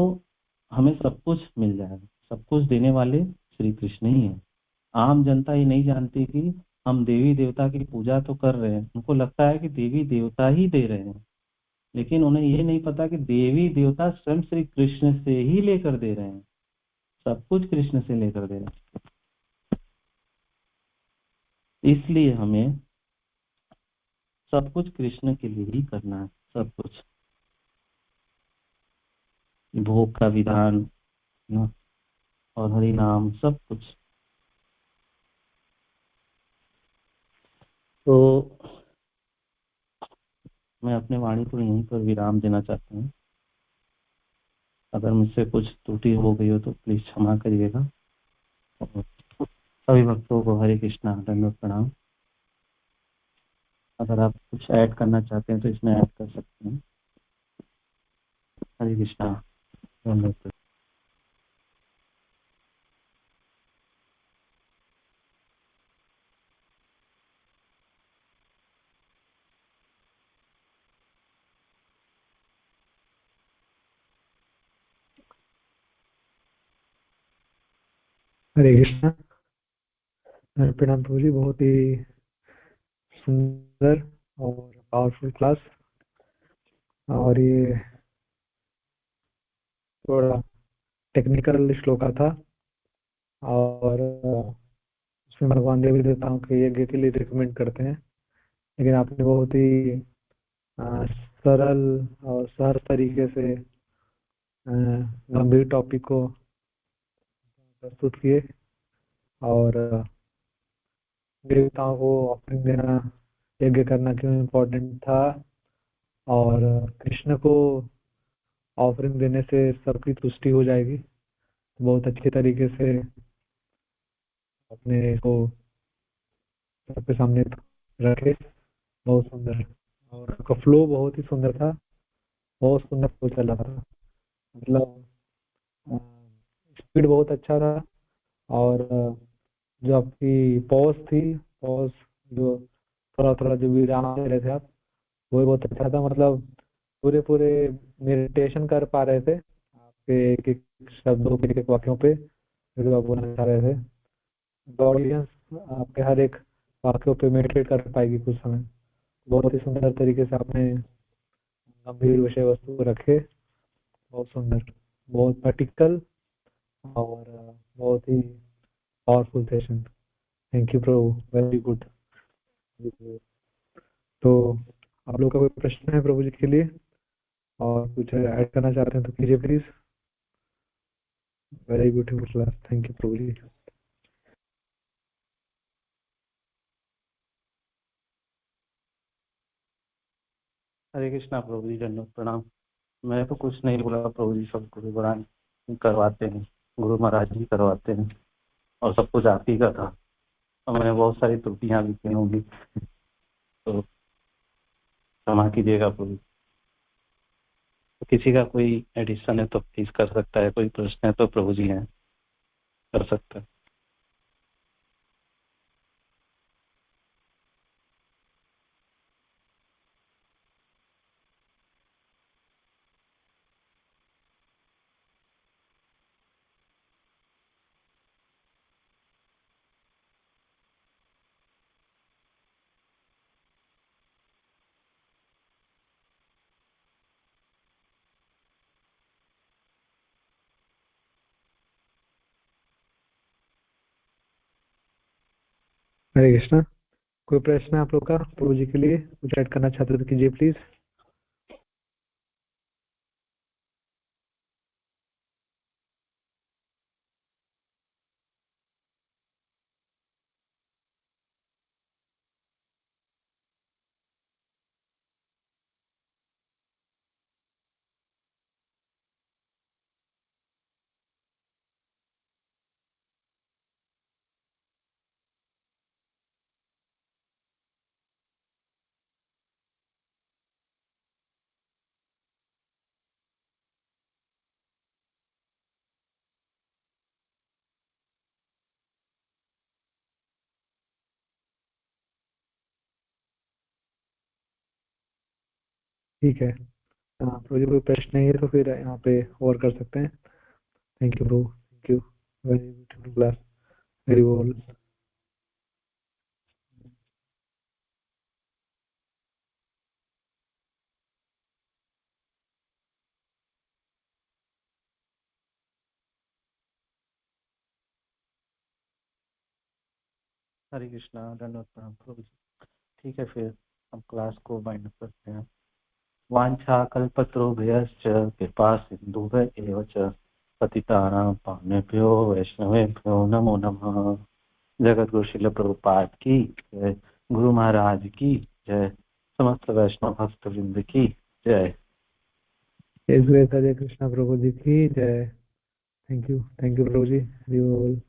हमें सब कुछ मिल जाएगा। सब कुछ देने वाले श्री कृष्ण ही है। आम जनता ये नहीं जानती कि हम देवी देवता की पूजा तो कर रहे हैं, उनको लगता है कि देवी देवता ही दे रहे हैं, लेकिन उन्हें ये नहीं पता कि देवी देवता स्वयं श्री कृष्ण से ही लेकर दे रहे हैं। सब कुछ कृष्ण से लेकर दे रहे हैं। इसलिए हमें सब कुछ कृष्ण के लिए ही करना है। सब कुछ भोग का विधान ना, और हरि नाम सब कुछ। तो मैं अपने वाणी को यहीं पर विराम देना चाहता हूँ। अगर मुझसे कुछ त्रुटि हो गई हो तो प्लीज क्षमा करिएगा। और सभी भक्तों को हरे कृष्णा, दंडवत प्रणाम। अगर आप कुछ ऐड करना चाहते हैं तो इसमें ऐड कर सकते हैं। हरे कृष्णा, दंडवत प्रणाम। हरे कृष्णा। प्रणाम प्रभु जी, बहुत ही सुंदर और पावरफुल क्लास। और ये थोड़ा टेक्निकल श्लोका था, और उसमें भगवान देवी देवताओं के यज्ञ के लिए रिकमेंड करते हैं, लेकिन आपने बहुत ही सरल और सहज तरीके से गंभीर टॉपिक को प्रस्तुत किए। और देवताओं को ऑफरिंग देना, यज्ञ करना क्यों इम्पोर्टेंट था, और कृष्ण को ऑफरिंग देने से सबकी तुष्टि हो जाएगी। बहुत अच्छे तरीके से अपने को सबके सामने रखे। बहुत सुंदर, और उसका फ्लो बहुत ही सुंदर था, बहुत सुंदर फ्लो चल रहा था। मतलब स्पीड बहुत अच्छा था। और जो आपकी पॉज थी, पॉज जो थोड़ा थोड़ा जो विराम दे रहे थे आप, वो भी बहुत अच्छा था। मतलब पूरे पूरे मेडिटेशन कर पा रहे थे आपके एक एक शब्दों पे, एक एक वाक्यों पे जो आप बोलना चाह रहे थे। ऑडियंस आपके हर एक वाक्यों पे मेडिटेट कर पाएगी कुछ समय। बहुत ही सुंदर तरीके से आपने गंभीर विषय वस्तु को रखे। बहुत सुंदर, बहुत प्रैक्टिकल, और बहुत ही पावरफुल सेशन। थैंक यू प्रभु, वेरी गुड। तो आप लोग का कोई प्रश्न है प्रभु जी के लिए, और कुछ ऐड करना चाहते हैं तो कीजिए please. Very beautiful class, thank you प्रभु जी। हरे कृष्णा प्रभु जी, दंडवत प्रणाम। मैं तो कुछ नहीं बोला प्रभु जी, सब गुरु महाराज करवाते हैं, गुरु महाराज जी करवाते हैं और सब कुछ आप ही का था। और मैंने बहुत सारी त्रुटियां भी की होंगी, तो क्षमा कीजिएगा प्रभु। तो किसी का कोई एडिशन है तो प्लीज कर सकता है, कोई प्रश्न है तो प्रभु जी हैं, कर सकता है। हरे कृष्णा। कोई प्रश्न है आप लोग का प्रभु जी के लिए? कुछ ऐड करना चाहते हो तो कीजिए प्लीज। ठीक है, प्रभु जी कोई प्रश्न नहीं है तो फिर यहाँ पे और कर सकते हैं। Thank you Prabhu, thank you, very beautiful class, very बोल। हरे कृष्णा, दंडवत प्रणाम प्रभु जी। ठीक है, फिर हम क्लास को वाइंड अप करते हैं। वांछा कल्पतरुभ्यश्च कृपा सिन्धुभ्य एव च पतितानां पावनेभ्यो वैष्णवेभ्यो नमो नमः। जगत गुरु श्रील प्रभुपाद की जय, गुरु महाराज की जय, समस्त वैष्णव भक्त वृंद की जय। हरे कृष्णा प्रभु जी की जय। थैंक यू प्रभु जी, हरि बोल।